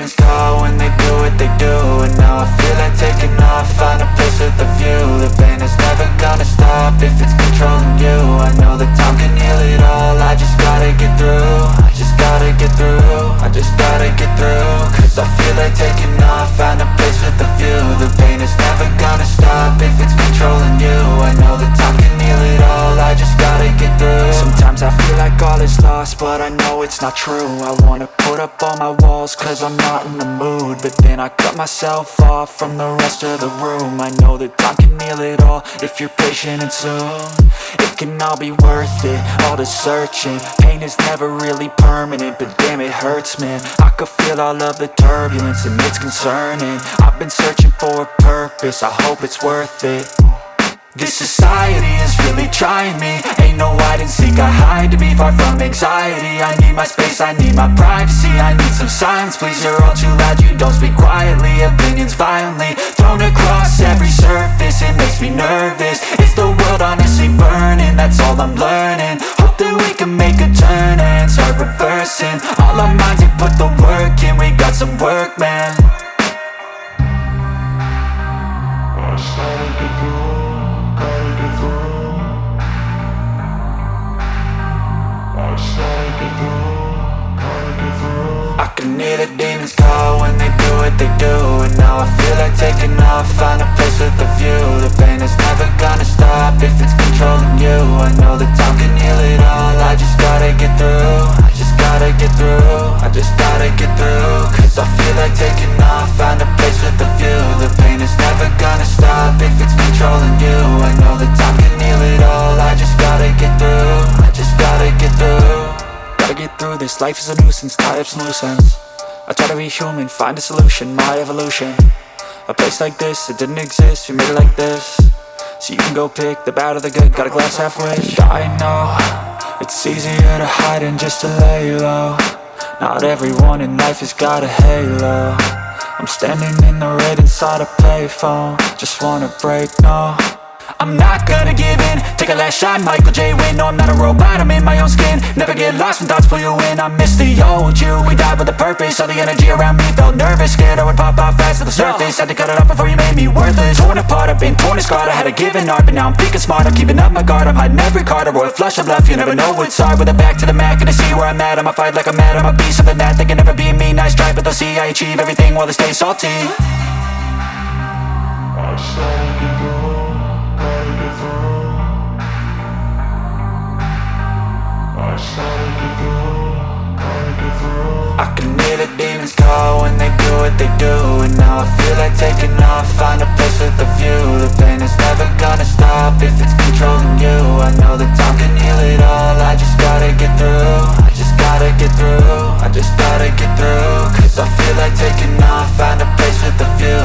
demons call when they do what they do. And now I feel like taking off, find a place with a view. The pain is never gonna stop if it's controlling you. I know that time can heal it all, I just gotta get through. I just gotta get through, I just gotta get through. Cause I feel like taking off, find a place with a view. The pain is never gonna stop if it's controlling you. I know that time can heal it all, I just gotta get through. Sometimes I feel like all is lost, but I know it's not true. I wanna put up all my walls cause I'm not in the mood, but then I cut myself off from the rest of the room. I know that time can heal it all if you're patient and soon. It can all be worth it, all the searching. Pain is never really permanent, but damn it hurts, man. I could feel all of the turbulence and it's concerning. I've been searching for a purpose, I hope it's worth it. This society is really trying me. Ain't no hide and seek, I hide to be far from anxiety. I need my space, I need my privacy. I need some silence, please, you're all too loud. You don't speak quietly, opinions violently thrown across every surface. It makes me nervous, it's the world honestly burning. That's all I'm learning, hope that we can make a turn and start reversing. All our minds, we put the work in, we got some work, man. I started to go. I can hear the demons call when they do what they do. And now I feel like taking off, find a place with a view. The pain is never gonna stop if it's controlling you. I know that time can heal it all, I just gotta get through. I just gotta get through, I just gotta get through. Cause I feel like taking off, find a place with a view. The pain is never gonna stop if it's controlling you. I know that time can heal it all, I just gotta get through. I just gotta get through. Gotta get through this, life is a nuisance, tie up some loose ends. I try to be human, find a solution, my evolution. A place like this, it didn't exist, we made it like this. So you can go pick the bad or the good, got a glass halfway. I know, it's easier to hide than just to lay low. Not everyone in life has got a halo. I'm standing in the red inside a payphone, just wanna break, no. I'm not gonna give in, take a last shot, Michael J. Win. No, I'm not a robot, I'm in my own skin. Never get lost when thoughts pull you in. I miss the old you, we died with a purpose. All the energy around me felt nervous, scared I would pop off fast to the surface. Had to cut it off before you made me worthless. Torn apart, I've been torn and scarred. I had a given art, but now I'm thinking smart. I'm keeping up my guard, I'm hiding every card. A royal flush of love, you never know what's hard. With a back to the mat, gonna see where I'm at. I'ma fight like I'm mad, I'ma be something that they can never be me. Nice try, but they'll see I achieve everything while they stay salty. I started to go. I can hear the demons call when they do what they do. And now I feel like taking off, find a place with a view. The pain is never gonna stop if it's controlling you. I know that time can heal it all, I just gotta get through. I just gotta get through, I just gotta get through. Cause I feel like taking off, find a place with a view.